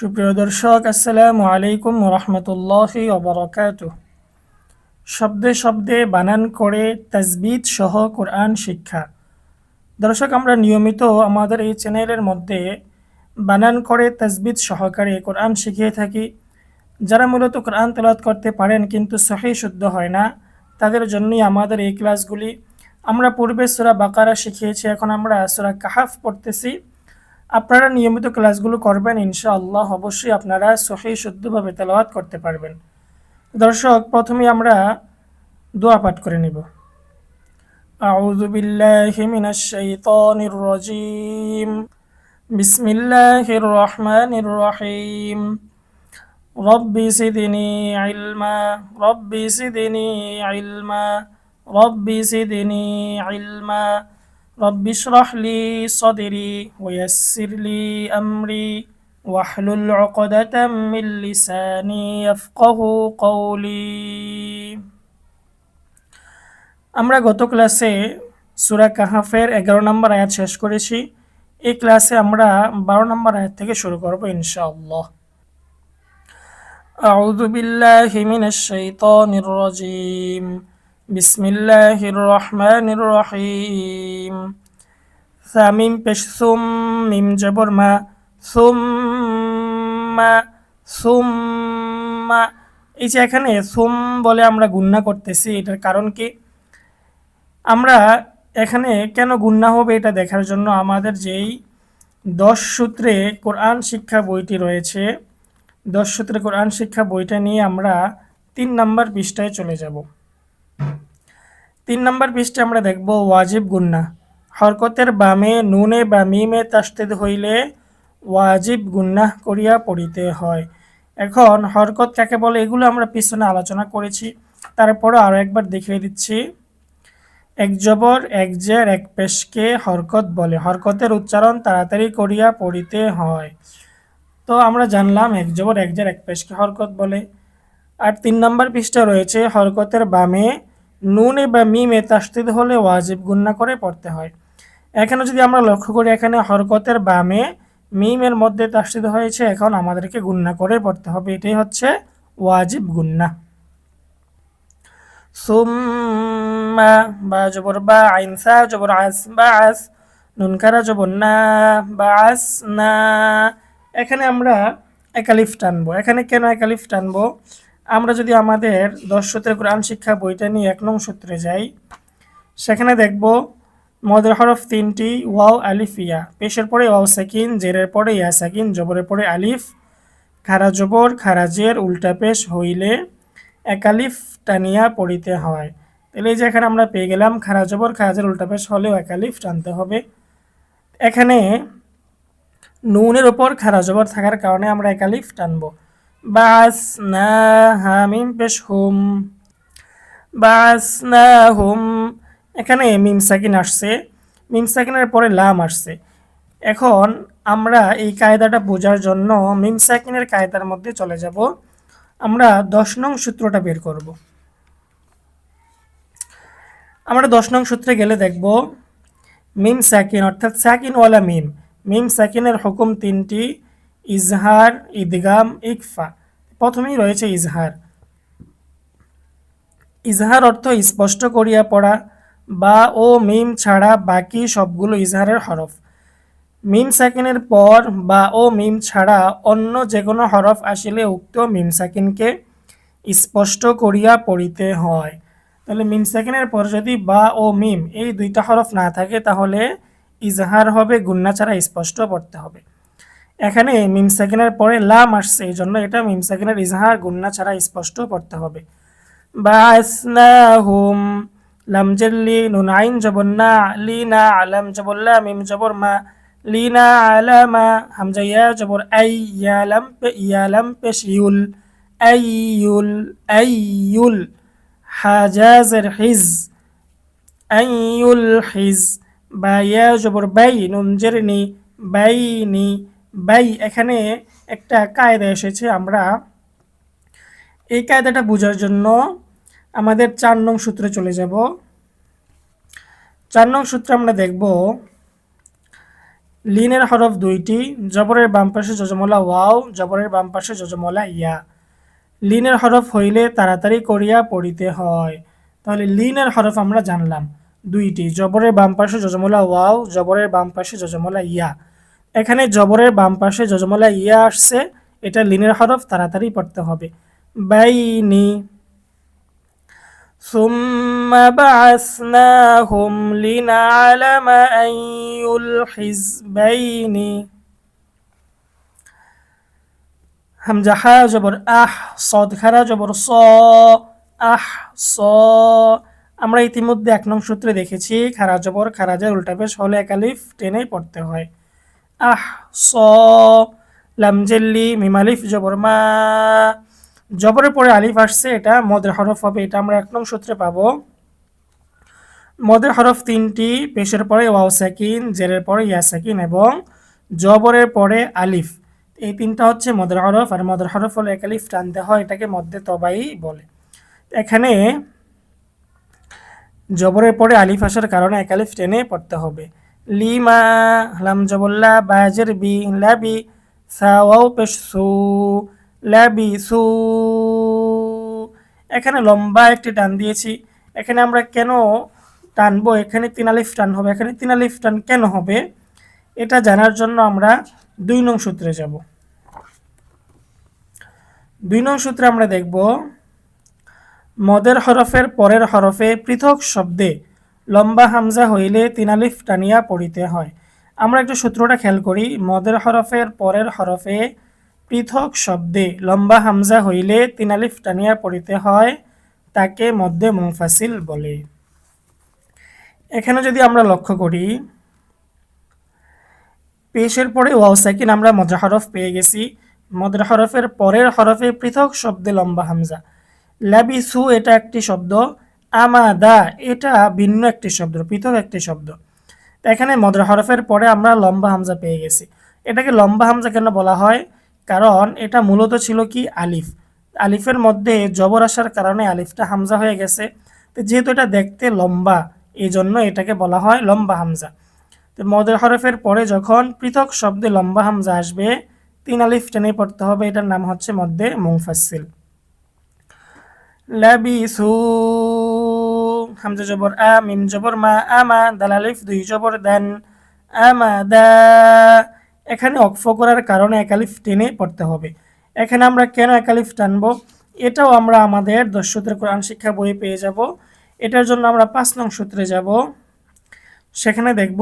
সুপ্রিয় দর্শক, আসসালামু আলাইকুম রহমতুল্লাহি ওবরাকাতুহ। শব্দে শব্দে বানান করে তাজবিদ সহ কোরআন শিক্ষা। দর্শক, আমরা নিয়মিত আমাদের এই চ্যানেলের মধ্যে বানান করে তাজবিদ সহকারে কোরআন শিখিয়ে থাকি। যারা মূলত কোরআন তেলাওয়াত করতে পারেন কিন্তু সহিহ শুদ্ধ হয় না, তাদের জন্যই আমাদের এই ক্লাসগুলি। আমরা পূর্বে সূরা বাকারা শিখিয়েছি, এখন আমরা সূরা কাহাফ পড়তেছি। আপনারা নিয়মিত ক্লাসগুলো করবেন, ইনশাআল্লাহ অবশ্যই আপনারা সহিহ শুদ্ধভাবে তেলাওয়াত করতে পারবেন। দর্শক, প্রথমে আমরা দোয়া পাঠ করে নিব। আউযু বিল্লাহি মিনাশ শাইতানির রাজীম। বিসমিল্লাহির রহমানির রহিম। রব্বি জিদনি ইলমা, রব্বি জিদনি ইলমা, রব্বি জিদনি ইলমা। رب اشرح لي صدري ويسر لي أمري واحلل عقدة من لساني يفقه قولي। আমরা গত ক্লাসে সূরা কাহাফের 11 নম্বর আয়াত শেষ করেছি। এই ক্লাসে আমরা 12 নম্বর আয়াত থেকে শুরু করব ইনশাআল্লাহ। আউযু বিল্লাহি মিনাশ শাইতানির রাজীম। বিসমিল্লাহির রহমানির রহিম। মিম পেশ সুম, মিম জবর মা, সুম্মা, সুম্মা। এই যে এখানে সুম বলে আমরা গুণনা করতেছি, এটার কারণ কি? আমরা এখানে কেন গুণনা হবে এটা দেখার জন্য আমাদের যেই 10 সূত্রে কোরআন শিক্ষা বইটি রয়েছে, 10 সূত্রে কোরআন শিক্ষা বইটা নিয়ে আমরা 3 নম্বর পৃষ্ঠায় চলে যাব। 3 নম্বর পৃষ্ঠায় আমরা দেখব ওয়াজিব গুণনা। হরকতের বামে নুনে বা মিমে তাসদিদ হইলে ওয়াজিব গুণনা করিয়া পড়িতে হয়। এখন হরকত কাকে বলে এগুলো আমরা পিছনে আলোচনা করেছি, তারপরে আরও একবার দেখিয়ে দিচ্ছি। এক জবর, এক জের, এক পেশকে হরকত বলে। হরকতের উচ্চারণ তাড়াতাড়ি করিয়া পড়িতে হয়। তো আমরা জানলাম এক জবর, এক জের, এক পেশকে হরকত বলে। আর 3 নম্বর পৃষ্ঠা রয়েছে হরকতের বামে নুনে বা মিমে তাসদিদ হলে ওয়াজিব গুণনা করে পড়তে হয়। এখানে যদি আমরা লক্ষ্য করি, এখানে হরকতের বামে মিমের মধ্যে তাসদিদ হয়েছে, এখন আমাদেরকে গুণনা করে পড়তে হবে। এটাই হচ্ছে ওয়াজিব গুণনা। সুম্মা, বা জবর বা, আইন সা জবর আস, বা আস, নুন কারা জবর না, বা আস না। এখানে আমরা একালিফ টানবো। এখানে কেন একালিফ টানবো? আমরা যদি আমাদের 10 সূত্রের কোরআন শিক্ষা বইটা নিয়ে 1 নং সূত্রে যাই, সেখানে দেখব মদের হরফ 3টি, ওয়াও, আলিফ, ইয়া। পেশের পরে ওয়াও সাকিন, জেরের পরে ইয়া সাকিন, জবরের পরে আলিফ, খারা জবর, খারা জের, উল্টা পেশ হইলে একালিফ টানিয়া পড়িতে হয়। তাহলে এই যে এখানে আমরা পেয়ে গেলাম খারা জবর, খারা জের, উল্টা পেশ হলেও একালিফ টানতে হবে। এখানে নুনের উপর খারা জবর থাকার কারণে আমরা একালিফ টানবো। বাস না, হামিম পেশ হুম, বাস না হুম। এখানে মিম সাকিন আসছে, মিম সাকিনের পরে লাম আসছে। এখন আমরা এই কায়দাটা বোঝার জন্য মিম সাকিনের কায়দার মধ্যে চলে যাব। আমরা 10 নং সূত্রটা বের করব। আমরা 10 নং সূত্রে গেলে দেখব মিম সাকিন অর্থাৎ সাকিনওয়ালা মিম, মিম সাকিনের হুকুম 3টি, ইজহার, ইদগাম, ইকফা। প্রথমেই রয়েছে ইজহার। ইজহার অর্থ স্পষ্ট করিয়া পড়া। বা ও মিম ছাড়া বাকি সবগুলো ইজহারের হরফ। মিম সাকিনের পর বা ও মিম ছাড়া অন্য যে কোনো হরফ আসিলে উক্ত মিম সাকিনকে স্পষ্ট করিয়া পড়িতে হয়। তাহলে মিম সাকিনের পর যদি বা ও মিম এই 2টা হরফ না থাকে তাহলে ইজহার হবে, গুন্না ছাড়া স্পষ্ট পড়তে হবে। এখানে মিম সাকিনের পরে লাম আসছে, এই জন্য এটা মিম সাকিনের ইজহার, গুন্না ছাড়া স্পষ্ট পড়তে হবে। বাসনাহুম, লাম জেরলি, নুন আইন জবর না, লিনা, আলাম জবর লা, মিম জবর মা, লিনা আলামা, হামজা ইয়া জবর আই, ইয়ালাম পেশ ইউল, আইয়ুল, আইয়ুল, হাজাজের হিজ, আইয়ুল হিজ। বা ইয়া জবর বাই, নুন জেরনি, বাইনি, বাই। এখানে একটা কায়দা এসেছে, আমরা এই কায়দাটা বোঝার জন্য আমাদের 4 নং সূত্রে চলে যাব। 4 নং সূত্রে আমরা দেখব লিনের হরফ দুইটি, জবরের বাম পাশে যজমলা ওয়াও, জবরের বাম পাশে যজমলা ইয়া। লিনের হরফ হইলে তাড়াতাড়ি করিয়া পড়িতে হয়। তাহলে লিনের হরফ আমরা জানলাম দুইটি, জবরের বাম পাশে যজমলা ওয়াও, জবরের বাম পাশে যজমলা ইয়া। এখানে জবরের বাম পাশে যজমলা ইয়া আসছে, এটা লিনের হরফ, তাড়াতাড়ি পড়তে হবে। বাইনি ثم بعثناهم لنعلم أي الحزبين হামজা হা জবর আহ, সদ খারা জবর স, আহ স। আমরা ইতিমধ্যে 1 নং সূত্রে দেখেছি খারা জবর খারাজের উল্টা পেশ হলে এক আলিফ টেনে পড়তে হয়। আহ স, লাম জেল্লি মিম আলিফ জবর মা, জবরের পরে আলিফ আসছে, এটা মদের হরফ হবে, এটা আমরা 1 নং সূত্রে পাবো। মদের হরফ 3টি, পেশের পরে ওয়াও সাকিন, জেরের পরে ইয়া সাকিন এবং জবরের পরে আলিফ। এই 3টা হচ্ছে মদের হরফ, আর মদের হরফ হলে এক আলিফ টানতে হয়, এটাকে মদ্দে তবাই বলে। এখানে জবরের পরে আলিফ আসার কারণে এক আলিফ টেনে পড়তে হবে। লিমা, লাম জবল্লা, বাজের বি, লাবি, সাওয়াও পেশ সু, লাবি সু। এখানে লম্বা একটি টান দিয়েছি, এখানে আমরা কেন টানবো, এখানে 3 আলিফ টান হবে, এখানে 3 আলিফ টান কেন হবে এটা জানার জন্য আমরা 2 নং সূত্রে যাব। 2 নং সূত্রে আমরা দেখব মদের হরফের পরের হরফে পৃথক শব্দে লম্বা হামজা হইলে 3 আলিফ টানিয়া পড়িতে হয়। আমরা একটু সূত্রটা খেয়াল করি, মদের হরফের পরের হরফে পৃথক শব্দে লম্বা হামজা হইলে 3 আলিফ টানিয়া পড়িতে হয়, তাকে মদ্দে মুনফাসিল বলে। এখানে যদি আমরা লক্ষ্য করি, পেশের পরে ওয়াও সাকিন আমরা মদের হরফ পেয়ে গেছি, মদের হরফের পরের হরফে পৃথক শব্দে লম্বা হামজা। লাবিসু এটা একটি শব্দ, আমাদা এটা ভিন্ন একটি শব্দ, পৃথক একটি শব্দ। এখানে মদের হরফের পরে আমরা লম্বা হামজা পেয়ে গেছি। এটাকে লম্বা হামজা কেন বলা হয়, কারণ এটা মূলত ছিল কি আলিফ, আলিফের মধ্যে জবর আসার কারণে আলিফটা হামজা হয়ে গেছে। তো যেহেতু এটা দেখতে লম্বা, এই জন্য এটাকে বলা হয় লম্বা হামজা। তো মদের হরফের পরে যখন পৃথক শব্দে লম্বা হামজা আসবে 3 আলিফ টেনে পড়তে হবে, এটার নাম হচ্ছে মদ্দে মুনফাসিল। লাবিসু, হামজা জবর আ, মিম জবর মা, আমা, দাল আলিফ 2 জবর দান, আমাদা। এখানে অক্ফ করার কারণে এক আলিফ টেনে পড়তে হবে। এখানে আমরা কেন এক আলিফ টানবো, এটাও আমরা আমাদের 10 সূত্রের কোরআন শিক্ষা বই পেয়ে যাব। এটার জন্য আমরা 5 নং সূত্রে যাব, সেখানে দেখব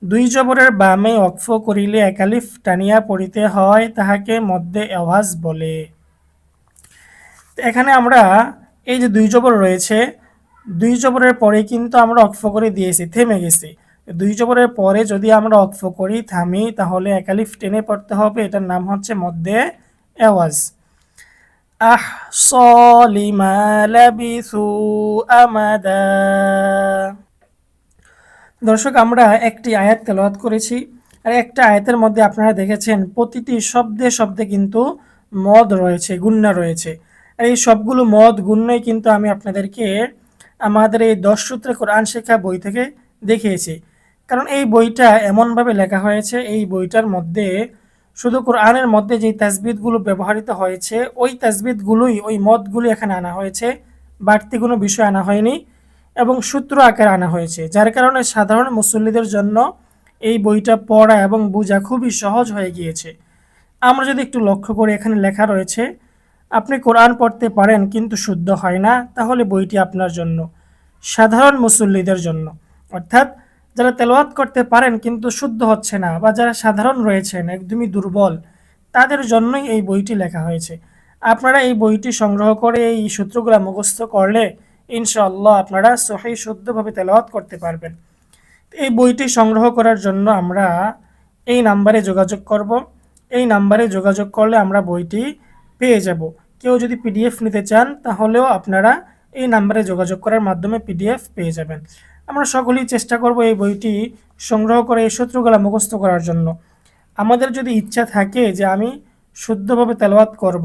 2 জবরের বামে অক্ফ করিলে এক আলিফ টানিয়া পড়িতে হয়, তাহাকে মদ্দে আওয়াজ বলে। এখানে আমরা এই যে 2 জবর রয়েছে, 2 জবরের পরে কিন্তু আমরা অক্ফ করে দিয়েছি, থেমে গেছি। 2 জবরের পরে যদি আমরা অক্ফ করি, থামি, তাহলে এক আলিফ টেনে পড়তে হবে, এটার নাম হচ্ছে মদ্দে আওয়াজ। আহ সলিমা লাবিসু আমাদা। দর্শক, আমরা একটি আয়াত তেলাওয়াত করেছি, আর একটা আয়াতের মধ্যে আপনারা দেখেছেন প্রতিটি শব্দে শব্দে কিন্তু মদ রয়েছে, গুন্না রয়েছে। আর এই সবগুলো মদ গুন্নাই কিন্তু আমি আপনাদেরকে আমাদের এই 10 সূত্রে কোরআন শিক্ষা বই থেকে দেখিয়েছি। কারণ এই বইটা এমনভাবে লেখা হয়েছে, এই বইটার মধ্যে শুধু কোরআনের মধ্যে যেই তাসবিদগুলো ব্যবহৃত হয়েছে, ওই তাসবিদগুলোই, ওই মদগুলো এখানে আনা হয়েছে, বাড়তি কোনো বিষয় আনা হয়নি এবং সূত্র আকারে আনা হয়েছে, যার কারণে সাধারণ মুসল্লিদের জন্য এই বইটা পড়া এবং বোঝা খুবই সহজ হয়ে গিয়েছে। আমরা যদি একটু লক্ষ্য করি, এখানে লেখা রয়েছে আপনি কোরআন পড়তে পারেন কিন্তু শুদ্ধ হয় না, তাহলে বইটি আপনার জন্য। সাধারণ মুসল্লিদের জন্য, অর্থাৎ যারা তেলাওয়াত করতে পারেন কিন্তু শুদ্ধ হচ্ছে না, বা যারা সাধারণ রয়েছেন একদমই দুর্বল, তাদের জন্যই এই বইটি লেখা হয়েছে। আপনারা এই বইটি সংগ্রহ করে এই সূত্রগুলো মুখস্থ করলে ইনশাআল্লাহ আপনারা সহিহ শুদ্ধভাবে তেলাওয়াত করতে পারবেন। এই বইটি সংগ্রহ করার জন্য আমরা এই নাম্বারে যোগাযোগ করব। এই নাম্বারে যোগাযোগ করলে আমরা বইটি পেয়ে যাব। কেউ যদি পিডিএফ নিতে চান তাহলেও আপনারা এই নাম্বারে যোগাযোগ করার মাধ্যমে পিডিএফ পেয়ে যাবেন। আমরা সকলেই চেষ্টা করব এই বইটি সংগ্রহ করে এই সূত্রগুলো মুখস্থ করার জন্য। আমাদের যদি ইচ্ছা থাকে যে আমি শুদ্ধভাবে তেলাওয়াত করব,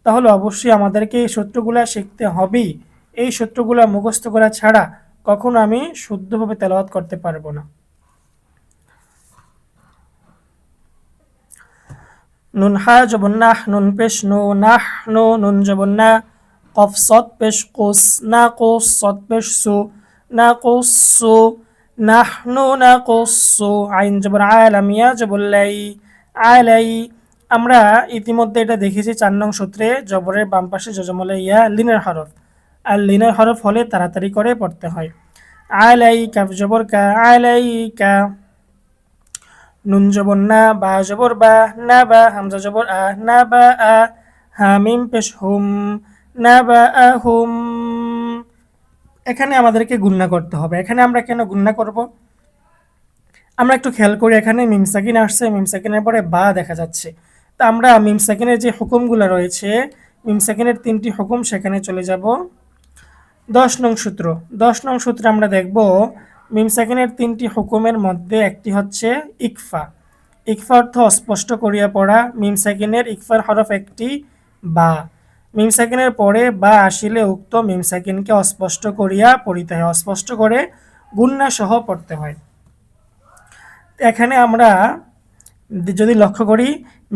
তাহলে অবশ্যই আমাদেরকে এই সূত্রগুলো শিখতে হবেই। এই সূত্রগুলো মুখস্থ করা ছাড়া কখনো আমি শুদ্ধভাবে তেলাওয়াত করতে পারবো না। নুন হা জবর নাহ, নুন পেশ নু, নাহ নু, নুন জবর না, কফ সদ পেশ কুস, না কুস, সদ পেশ সু, না কুসু, নাহনু না কুসু, আইন জবর আলাম, ইয়া জবর লাই, আলাই। আমরা ইতিমধ্যে এটা দেখেছি 4 নং সূত্রে জবরের বাম পাশে যজমলে ইয়া লিনের হরফ, আর লিনের হরফ হলে তাড়াতাড়ি করে পড়তে হয়। আলাই কাফ জবর কা, আলাই কা, নুন জবর না, বা জবর বা, না বা, হামজা জবর আ, না বা আ, হামিম পেশ হুম, না বা আ হুম। এখানে আমাদেরকে গুণনা করতে হবে। এখানে আমরা কেন গুণনা করব? আমরা একটু খেয়াল করি, এখানে মিম সাকিন আসছে, মিম সাকিনের পরে বা দেখা যাচ্ছে। তা আমরা মিম সাকিনের যে হুকুমগুলো রয়েছে, মিম সাকিনের 3টি হুকুম, সেখানে চলে যাব। 10 নং সূত্র, 10 নং সূত্রে আমরা দেখব মিম সাকিনের 3টি হুকুমের মধ্যে একটি হচ্ছে ইকফা। ইকফা অর্থ অস্পষ্ট করিয়া পড়া। মিম সাকিনের ইকফার হরফ একটি বা। মিম সাকিনের পরে বা আসিলে উক্ত মিম সাকিনকে অস্পষ্ট করিয়া পড়িতে হয়, অস্পষ্ট করে গুণনা সহ পড়তে হয়। এখানে আমরা যদি লক্ষ্য করি,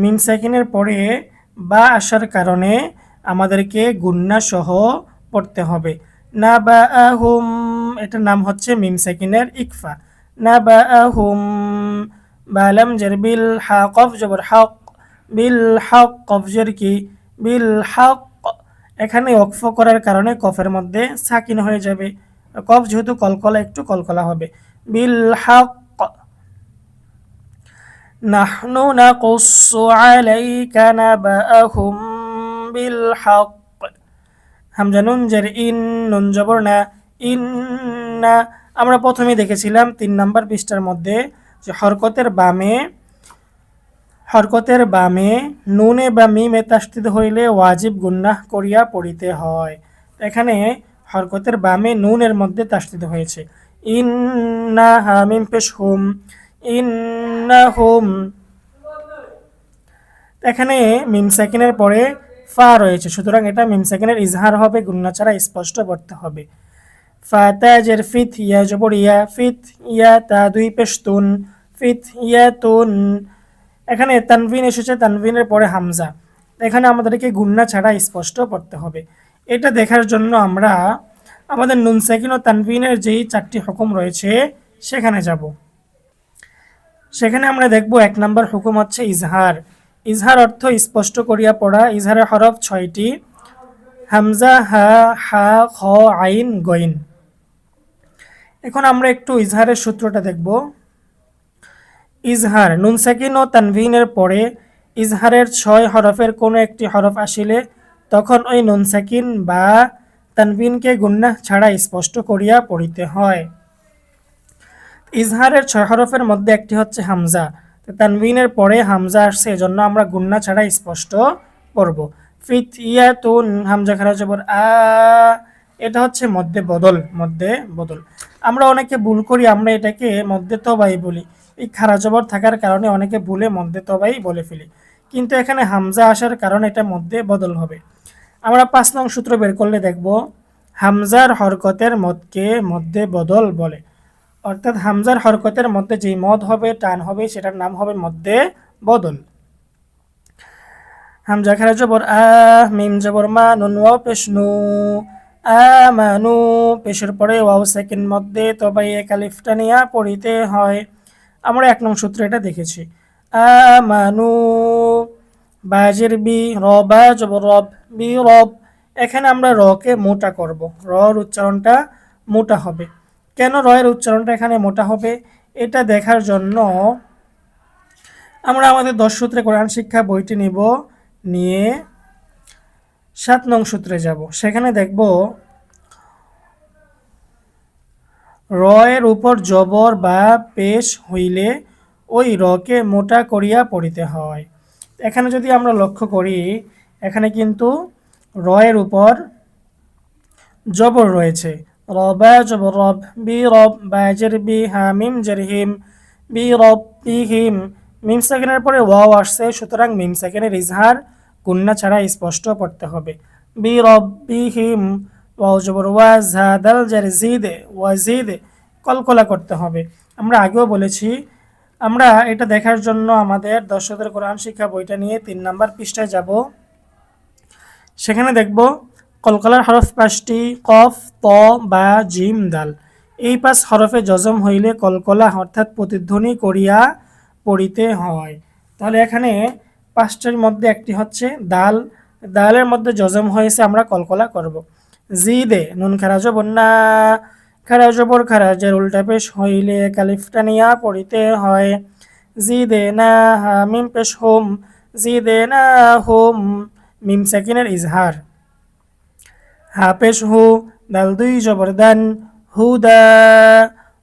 মিম সাকিনের পরে বা আসার কারণে আমাদেরকে গুণনা সহ পড়তে হবে। না বা আহুম, এটার নাম হচ্ছে মিম সাকিনের ইকফা। না বা আহুম, বালাম জের বিল হা, কফ জবর হক, বিল হক, কফ জের কি, বিল হক। এখানে ওকফ করার কারণে কফের মধ্যে সাকিন হয়ে যাবে। কফ যেহেতু কলকলা, একটু কলকলা হবে। বিল হক, নাহনু নাকুসু আলাইকা নাবাআহুম বিল হক। হামজা নুন জের ইন, নুন জবর না, ইন্না। আমরা প্রথমে দেখেছিলাম 3 নাম্বার পৃষ্ঠার মধ্যে যে হরকতের বামে নুনে বা মিমে তাসদিদ হইলে ওয়াজিব গুন্নাহ করিয়া পড়িতে হয়। এখানে হরকতের বামে নুনের মধ্যে তাসদিদ হয়েছে। ইন্না, হামিম পেশ হুম, ইন্নাহুম। এখানে মিম সাকিনের পরে ফা রয়েছে, সুতরাং এটা মিম সাকিনের ইজহার হবে, গুন্না ছাড়া স্পষ্ট পড়তে হবে। ফা তাজের ফিত, ইয়া জবর ইয়া, ফিত ইয়া, তা 2 পেশ তুন, ফিত ইয়া তুন। এখানে তানভিন এসেছে, তানভিনের পরে হামজা। এখানে আমাদেরকে গুন্না ছাড়া স্পষ্ট পড়তে হবে। এটা দেখার জন্য আমরা আমাদের নুন সাকিন ও তানভিনের যেই 4টি হুকুম রয়েছে সেখানে যাব। সেখানে আমরা দেখব 1 নম্বর হুকুম হচ্ছে ইজহার। ইজহার অর্থ স্পষ্ট করিয়া পড়া। ইজহারের হরফ 6টি, হামজা, হা, হা, খ, আইন, গইন। এখন আমরা একটু ইজহারের সূত্রটা দেখব। ইজহার, নুন সাকিন ও তানভিনের পরে ইজহারের 6 হরফের কোনো একটি হরফ আসিলে তখন ওই নুন সাকিন বা তানভিনকে গুন্নাহ ছাড়া স্পষ্ট করিয়া পড়িতে হয়। ইজহারের 6 হরফের মধ্যে একটি হচ্ছে হামজা। তানভিনের পরে হামজা আসছে, এজন্য আমরা গুন্না ছাড়া স্পষ্ট পড়ব। ফিত ইয়াতুন, হামজা খারা জবর আ, এটা হচ্ছে মধ্যে বদল, মধ্যে বদল। আমরা অনেকে ভুল করি, আমরা এটাকে মধ্যে তবাই বলি। এই খারা জবর থাকার কারণে অনেকে ভুলে মধ্যে তবাই বলে ফেলি, কিন্তু এখানে হামজা আসার কারণে এটা মধ্যে বদল হবে। আমরা 5 নং সূত্র বের করলে দেখব হামজার হরকতের মদকে মধ্যে বদল বলে। অর্থাৎ হামজার হরকতের মধ্যে যেই মদ হবে, টান হবে, সেটার নাম হবে মধ্যে বদল। হামজা খারা জবর আ, মিম জবর মা, নুন ওয়াও পেশ নু, আমানু, পেশের পরে ওয়াও সেকেন্ড মধ্যে তবাই এক আলিফটা নিয়া পড়িতে হয়। আমরা 1 নং সূত্রে এটা দেখেছি। আমানু, বাজের বি, রবা জবর রব, বি রব। এখানে আমরা রকে মোটা করব, রর উচ্চারণটা মোটা হবে। কেন রয়ের উচ্চারণটা এখানে মোটা হবে এটা দেখার জন্য আমরা আমাদের 10 সূত্রে কোরআন শিক্ষা বইটি নিব, নিয়ে 7 নং সূত্রে যাব। সেখানে দেখব রয়ের উপর জবর বা পেশ হইলে ওই রকে মোটা করিয়া পড়িতে হয়। এখানে যদি আমরা লক্ষ্য করি, এখানে কিন্তু রয়ের উপর জবর রয়েছে। রবা জবর রব, বি রব, বাজের বি, হামিম জের হিম, বি রব বিহিম। মিম সেকেন্ডের পরে ওয়াও আসছে, সুতরাং মিম সেকেন্ডের ইজহার গুন্না ছাড়া স্পষ্ট পড়তে হবে। বি রব বিহিম, ওয়াও জবর ওয়া, জাদাল জের জিদে, ওয়াজিদে, কলকলা করতে হবে। আমরা আগেও বলেছি আমরা এটা দেখার জন্য আমাদের দর্শকদের কোরআন শিক্ষা বইটা নিয়ে 3 নাম্বার পৃষ্ঠায় যাব। সেখানে দেখব কলকলার হরফ 5টি কফ, ত, বা, জিম, দাল। এই 5 হরফে জজম হইলে কলকলা অর্থাৎ প্রতিধ্বনি করিয়া পড়িতে হয়। তাহলে এখানে 5টার মধ্যে একটি হচ্ছে দাল। দালের মধ্যে জজম হয়েছে, আমরা কলকলা করব। জিদে নুন খারা জবর না, খারা জবর খারাজের উল্টা পেশ হইলে কালিফটা নিয়া পড়িতে হয়। জিদে না হা মিম পেশ হোম, জিদে না হোম, মিম সাকিনের ইজহার। হা পেশ হু, দাল 2 জবর দান, হুদা,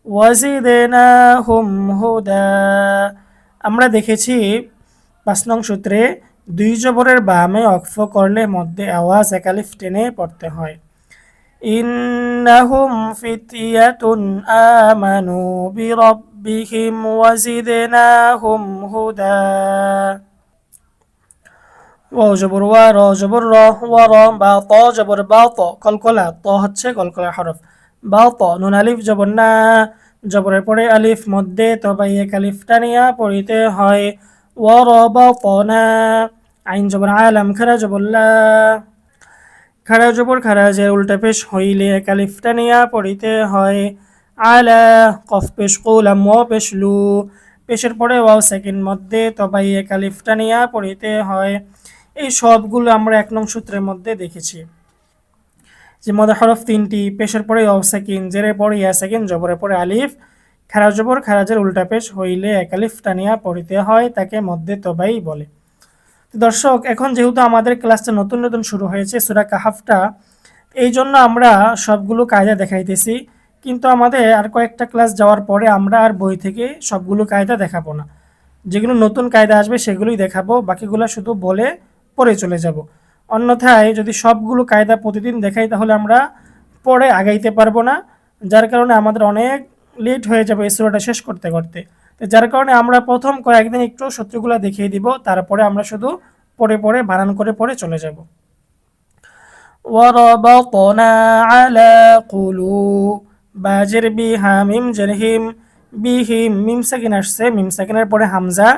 ওয়াজিদেনা হুম হুদা। আমরা দেখেছি 5 নং সূত্রে 2 জবরের বামে অক্ফ করলে মধ্যে আওয়াজ একালিফ টেনে পড়তে হয়। ইন্নাহুম ফিতয়াতুন আমানু বিরাব্বিহিম ওয়াজিদনাহুম হুদা। ওয়াও জবর ওয়া, র জবর র, ওয়া র, বা ত জবর বা, ত কলকলা, ত হচ্ছে কলকলার হরফ। বা ত, নুন আলিফ জবর না, জবরের পরে আলিফ মধ্যে তবাই এক আলিফ টানিয়া পড়িতে হয়। ওয়া র বা ত না, আইন জবর আলাম, খারা জবর লা, খারা জবর খারাজের উল্টা পেশ হইলে এক আলিফ টানিয়া পড়িতে হয়। আলা, কফ পেশ কুলাম, ওয়া পেশ লু, পেশের পরে ওয়াও সেকেন্ড মধ্যে তবাই এক আলিফ টানিয়া পড়িতে হয়। এই সবগুলো আমরা 1 নং সূত্রের মধ্যে দেখেছি। যে মধ্যে হরফ 3টি, পেশের পরে ওয়াও সাকিন, জেরের পরে ইয়া সাকিন, জবরের পরে আলিফ, খারা জবর খারাজের উল্টা পেশ হইলে এক আলিফ টানিয়া পড়িতে হয়, তাকে মধ্যে তবাই বলে। দর্শক, এখন যেহেতু আমাদের ক্লাসটা নতুন নতুন শুরু হয়েছে সূরা কাহাফটা, এই জন্য আমরা সবগুলো কায়দা দেখাইতেছি, কিন্তু আমাদের আর কয়েকটা ক্লাস যাওয়ার পরে আমরা আর বই থেকে সবগুলো কায়দা দেখাবো না। যেগুলো নতুন কায়দা আসবে সেগুলোই দেখাবো, বাকিগুলো শুধু বলে পড়ে চলে যাব। অন্যথায় যদি সবগুলো কায়দা প্রতিদিন দেখাই তাহলে আমরা পড়ে আগাইতে পারবো না, যার কারণে আমাদের অনেক লেট হয়ে যাবে এই সূরাটা শেষ করতে করতে। তো যার কারণে আমরা প্রথম কয়েকদিন একটু সূত্রগুলো দেখিয়ে দিব, তারপরে আমরা শুধু পড়ে পড়ে বানান করে পড়ে চলে যাব। ওয়ারাবাতনা আলা কুলু, বাজের বিহা মিম জারহিম, বিহিম মিম সাকিন আসছে, মিম সাকিনের পরে হামজা,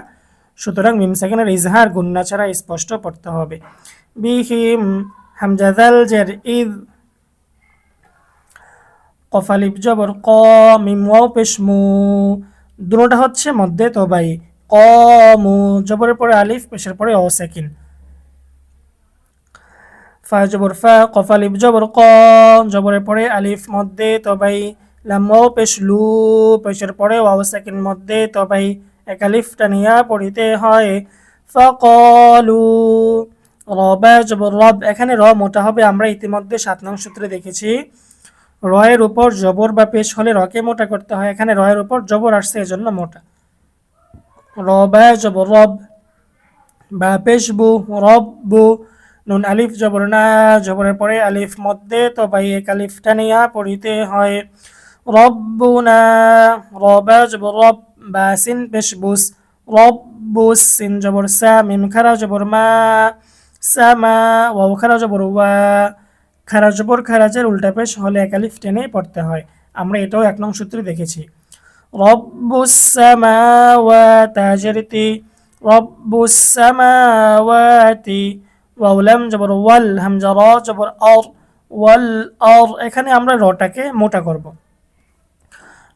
সুতরাং মিম সাকিনের ইজহার গুন্না ছাড়া স্পষ্ট পড়তে হবে। বিহিম, হামজা দাল জের ইদ, কফ আলিফ জবর ক, মিম ওয়াও পেশ মু, দুটোটা হচ্ছে মধ্যে তবাই। কমু, জবরের পরে আলিফ, পেশের পরে অ সাকিন। ফা জবর ফা, কফ আলিফ জবর ক, জবরের পরে আলিফ মধ্যে তবাই। লাম ওয়াও পেশ লু, পেশের পরে ওয়াও সাকিন মধ্যে তবাই, এক আলিফ টানিয়া পড়িতে হয়। ফাকালু, রবা জবর রব, এখানে র মোটা হবে, আমরা ইতিমধ্যে 7 নং সূত্রে দেখেছি রয়ের উপর জবর বা পেশ হলে রকে মোটা করতে হয়। এখানে রয়ের উপর জবর আসছে এজন্য মোটা। রবা জবর রব, বা পেশ বু, রব্বু, নুন আলিফ জবর না, জবরের পরে আলিফ মধ্যে তবাই এক আলিফ টানিয়া পড়িতে হয়। রব্বুনা, রবা জবর রব, বা সিন পেশ বুস, রব্বুস, সিন জবর সা, মিম খারা জবর মা, সামা, ওয়াও খারা জবর ওয়া, খারা জবর খারাজের উল্টা পেশ হলে এক আলিফ টেনে পড়তে হয়। আমরা এটাও 1 নং সূত্রে দেখেছি। রব্বুস সামাওয়াতি, জারিতি, রব্বুস সামাওয়াতি, ওয়াও লাম জবর ওয়াল, হামজা র জবর আর, ওয়াল আর, এখানে আমরা রটাকে মোটা করব।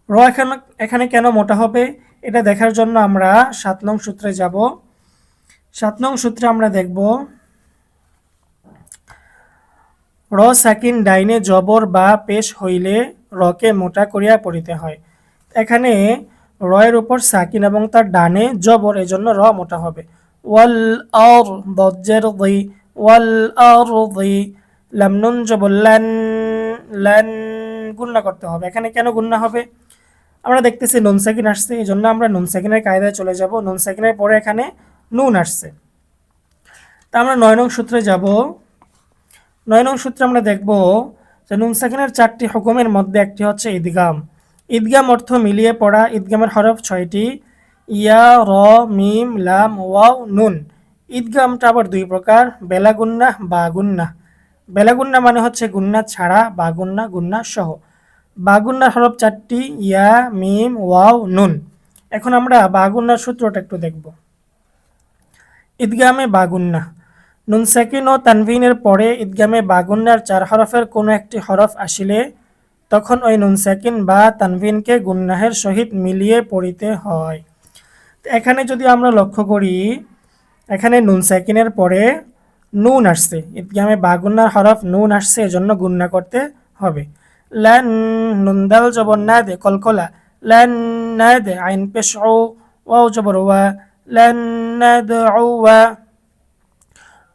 র এখানে কেন মোটা হবে এটা দেখার জন্য আমরা 7 নং সূত্রে যাব। 7 নং সূত্রে আমরা দেখব র সাকিন ডাইনে জবর বা পেশ হইলে রকে মোটা করিয়া পড়িতে হয়। এখানে রয়ের উপর সাকিন এবং তার ডানে জবর, এজন্য র মোটা হবে। ওয়াল আর, দজ্জের দি, ওয়াল আর দি, লাম নুন জবর লান, লান গুণনা করতে হবে। এখানে কেন গুণনা হবে, আমরা দেখতেছি নুন সাকিন আসছে, এই জন্য আমরা নুন সাকিনের কায়দায় চলে যাব। নুন সাকিনের পরে এখানে নুন আসছে, তা আমরা 9 নং সূত্রে যাব। 9 নং সূত্রে আমরা দেখব যে নুন সাকিনের 4টি হুকুমের মধ্যে একটি হচ্ছে ইদগাম। ইদগাম অর্থ মিলিয়ে পড়া। ইদগামের হরফ 6টি, ইয়া, র, মিম, লাম, ওয়াও, নুন। ইদগামটা আবার 2 প্রকার, বেলা গুন্না, বা গুন্না। বেলা গুন্না মানে হচ্ছে গুন্না ছাড়া, বা গুন্না গুন্না সহ। বা গুন্নার হরফ 4টি, ইয়া, মিম, ওয়াও, নুন। এখন আমরা বাগুন্নার সূত্রটা একটু দেখব। ঈদগামে বাগুন্না, নুন সাকিন ও তানভিনের পরে ঈদগামে বাগুন্নার 4 হরফের কোনো একটি হরফ আসিলে তখন ওই নুন সাকিন বা তানভিনকে গুন্নাহের সহিত মিলিয়ে পড়িতে হয়। এখানে যদি আমরা লক্ষ্য করি, এখানে নুন সাকিনের পরে নুন আসছে, ঈদগামে বাগুন্নার হরফ নুন আসছে, এজন্য গুন্না করতে হবে। লান, নুন দাল জবর না দে কলকলা, লান না দে আইন পেশ ও, ওয়াও জবর ওয়া, লান না দে ওয়া।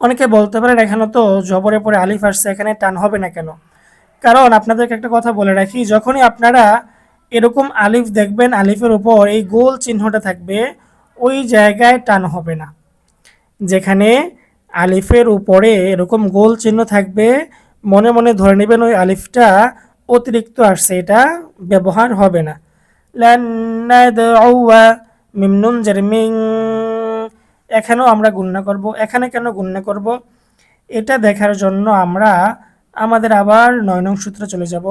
অনেকে বলতে পারেন এখানে তো জবরের পরে আলিফ আসছে, এখানে টান হবে না কেন? কারণ আপনাদেরকে একটা কথা বলে রাখি, যখনই আপনারা এরকম আলিফ দেখবেন, আলিফের উপর এই গোল চিহ্নটা থাকবে, ওই জায়গায় টান হবে না। যেখানে আলিফের উপরে এরকম গোল চিহ্ন থাকবে, মনে মনে ধরে নেবেন ওই আলিফটা অতিরিক্ত আসছে, এটা ব্যবহার হবে না। লান নাদউয়া মিম নুন জের মিং, এখানেও আমরা গুণনা করব। এখানে কেন গুণনা করব এটা দেখার জন্য আমরা আমাদের আবার 9 নং সূত্রে চলে যাব।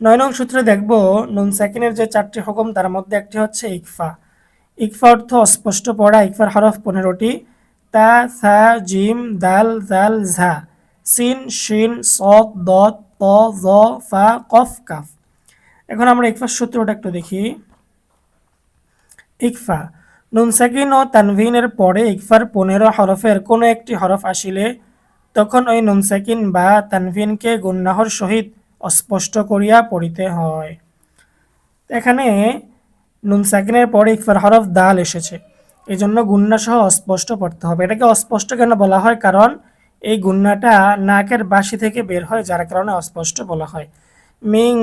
9 নং সূত্রে দেখব নুন সাকিনের যে 4টি হুকুম তার মধ্যে একটি হচ্ছে ইকফা। ইকফা অর্থ অস্পষ্ট পড়া। ইকফার হরফ 15টি, তা, সা, জিম, দাল, জাল, ঝা, সিন, শিন, সদ, দদ, ত, জ, ফা, কফ, কাফ। এখন আমরা ইকফার সূত্রটা একটু দেখি। ইকফা, নুন সাকিন ও তানভিনের পরে ইকফার 15 হরফের কোনো একটি হরফ আসিলে তখন ওই নুন সাকিন বা তানভিনকে গুন্নাহর সহিত অস্পষ্ট করিয়া পড়িতে হয়। এখানে নুন সাকিনের পরে ইকফার হরফ দাল এসেছে, এই জন্য গুন্না সহ অস্পষ্ট পড়তে হবে। এটাকে অস্পষ্ট কেন বলা হয়? কারণ এই গুন্নাটা নাকের বাসি থেকে বের হয়, যার কারণে অস্পষ্ট বলা হয়। মিং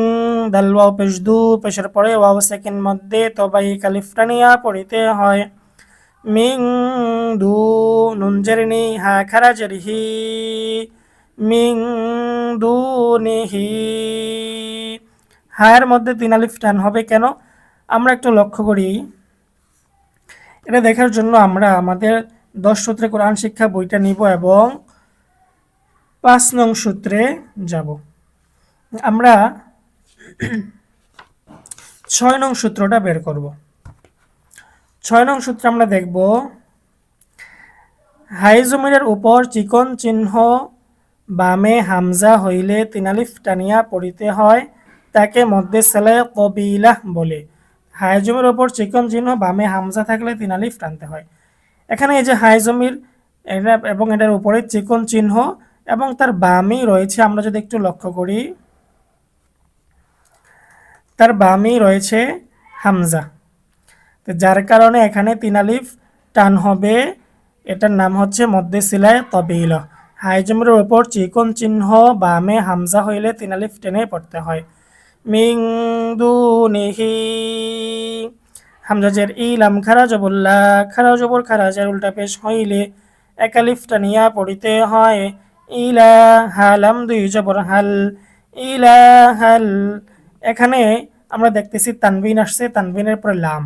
দাল ওয়াও পেশ দু, পেশের পরে ওয়াও সেকেন্ড মধ্যে তবাই কালিফটা নিয়া পড়িতে হয়। মিং দু, নুন জেরনি হা খারা জেরহি, মিং দু নিহি। হায়ের মধ্যে 3 আলিফ টান হবে কেন? আমরা একটু লক্ষ্য করি। এটা দেখার জন্য আমরা আমাদের 10 সূত্রে কোরআন শিক্ষা বইটা নিব এবং 5 নং সূত্রে যাব। আমরা 6 নং সূত্রটা বের করব। 6 নং সূত্রে আমরা দেখব হাইজমিরের উপর চিকন চিহ্ন বামে হামজা হইলে 3 আলিফ টানিয়া পড়িতে হয়, তাকে মধ্যে সেলে কবিলাহ বলে। হাইজমির ওপর চিকন চিহ্ন বামে হামজা থাকলে 3 আলিফ টানতে হয়। এখানে এই যে হাইজমির এটা এবং এটার উপরে চিকন চিহ্ন এবং তার বামেই রয়েছে, আমরা যদি একটু লক্ষ্য করি, তার বামেই রয়েছে হামজা, তো যার কারণে এখানে 3 আলিফ টান হবে। এটার নাম হচ্ছে মধ্যে সিলায় তবিল। হাইজমের উপর চিকন চিহ্ন বামে হামজা হইলে 3 আলিফ টেনে পড়তে হয়। মিং দুনিহি, হামজা জের ইলাম খারা জবুল্লা, খারা জবর খারা জের উল্টা পেশ হইলে 1 আলিফ টানিয়া পড়িতে হয়। ইলা হালাম 2 জবর হাল, ইলা হাল। এখানে আমরা দেখতেছি তানবিন আসছে, তানবিনের পরে লাম।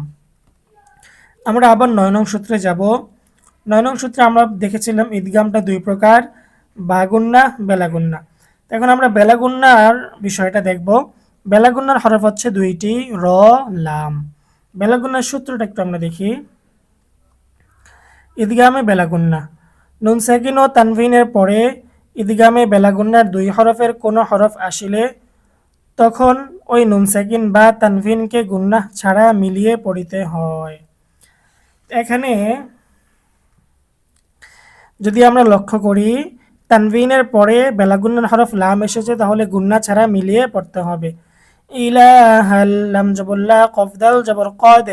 আমরা আবার 9 নং সূত্রে যাব। 9 নং সূত্রে আমরা দেখেছিলাম ঈদগামটা 2 প্রকার, বাগুন্না, বেলাগুন্না। এখন আমরা বেলাগুন্নার বিষয়টা দেখব। বেলাগুন্নার হরফ হচ্ছে 2টি, র, লাম। বেলাগুন্নার সূত্রটা একটু আমরা দেখি। ঈদগামে বেলাগুন্না, নুন সাকিন ও তানভিনের পরে ঈদগামে বেলাগুন্নার 2 হরফের কোনো হরফ আসিলে তখন ওই নুন সাকিন বা তানভিনকে গুন্নাহ ছাড়া মিলিয়ে পড়িতে হয়। এখানে যদি আমরা লক্ষ্য করি, তানভিনের পরে বেলাগুন্নার হরফ লাম এসেছে, তাহলে গুন্না ছাড়া মিলিয়ে পড়তে হবে। ইলাহাল, লাম জবর লা, কফ দাল জবর কদ,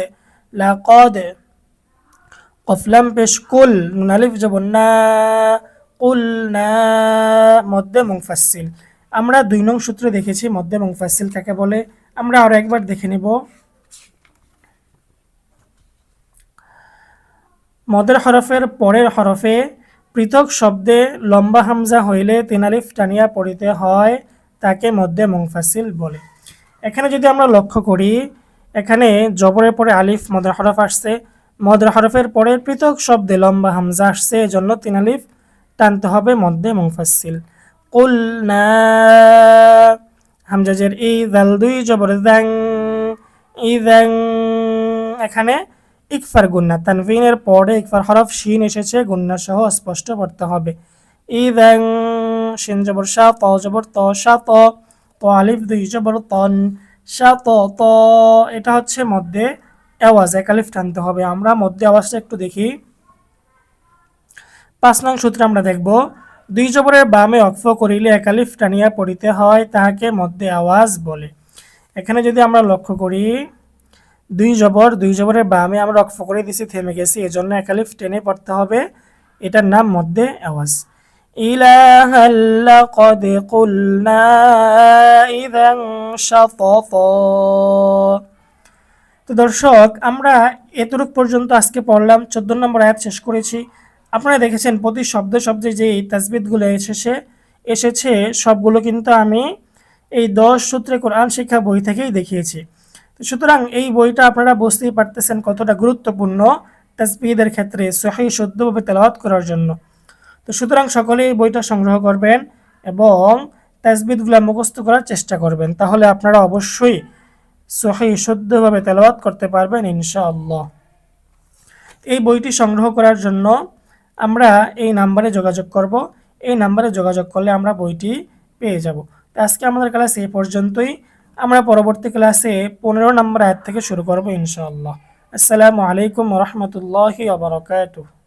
লা কদ, কফ লাম পেশ কুল, নুন আলিফ জবর না, কুল না, মধ্যে মুনফাসিল। আমরা 2 নং সূত্রে দেখেছি মধ্যে মুনফাসিল কাকে বলে, আমরা আরো একবার দেখে নিব। মদের হরফের পরের হরফে পৃথক শব্দে লম্বা হামজা হইলে 3 আলিফ টানিয়া পড়িতে হয়, তাকে মধ্যে মুনফাসিল বলে। এখানে যদি আমরা লক্ষ্য করি, এখানে জবরের পরে আলিফ মদের হরফ আসছে, মদের হরফের পরে পৃথক শব্দে লম্বা হামজা আসছে, এজন্য 3 আলিফ টানতে হবে মধ্যে মুনফাসিল। কুল না, হামজা জের ই, দাল 2 জবর দাং, ইদাং, এখানে ইকফার গুন্না, তানভিনের পরে ইকফার হরফ শিন এসেছে, গুন্না সহ স্পষ্ট পড়তে হবে। ইদাং, শিন জবর শা, ত জবর ত, শা ত, ত আলিফ দুই জবর তন, শা ত ত। এটা হচ্ছে মধ্যে আওয়াজ, এক আলিফ টানতে হবে। আমরা মধ্যে আওয়াজটা একটু দেখি। 5 নং সূত্রে আমরা দেখব, দুই জবরের বামে অক্ফ করিলে এক আলিফ টানিয়া পড়িতে হয়, তাহাকে মধ্যে আওয়াজ বলে। এখানে যদি আমরা লক্ষ্য করি, দুই জবরের বামে আমরা অক্ফ করে দিছি, থেমে গেছি, এজন্য এক আলিফ টেনে পড়তে হবে, এটার নাম মধ্যে আওয়াজ। ইলাহাল লাকাদ কুলনা ইযান শাতাতা। তো দর্শক, আমরা এতটুক পর্যন্ত আজকে পড়লাম, 14 নম্বর আয়াত শেষ করেছি। আপনারা দেখেছেন প্রতি শব্দে শব্দে যে তাসবিদগুলো এসেছে সবগুলো কিন্তু আমি এই 10 সূত্রে কোরআন শিক্ষা বই থেকেই দেখিয়েছি। তো সুতরাং এই বইটা আপনারা বুঝতেই পারতেছেন কতটা গুরুত্বপূর্ণ তাসবিদের ক্ষেত্রে সহিহ শুদ্ধভাবে তেলাওয়াত করার জন্য। তো সুতরাং সকলেই এই বইটা সংগ্রহ করবেন এবং তাসবিদগুলো মুখস্থ করার চেষ্টা করবেন, তাহলে আপনারা অবশ্যই সহিহ শুদ্ধভাবে তেলাওয়াত করতে পারবেন ইনশাআল্লাহ। এই বইটি সংগ্রহ করার জন্য আমরা এই নাম্বারে যোগাযোগ করব, এই নাম্বারে যোগাযোগ করলে আমরা বইটি পেয়ে যাব। তো আজকে আমাদের ক্লাস এই পর্যন্তই, আমরা পরবর্তী ক্লাসে 15 নম্বর আয়াত থেকে শুরু করব ইনশাআল্লাহ। আসসালামু আলাইকুম ওয়া রাহমাতুল্লাহি ওয়া বারাকাতুহু।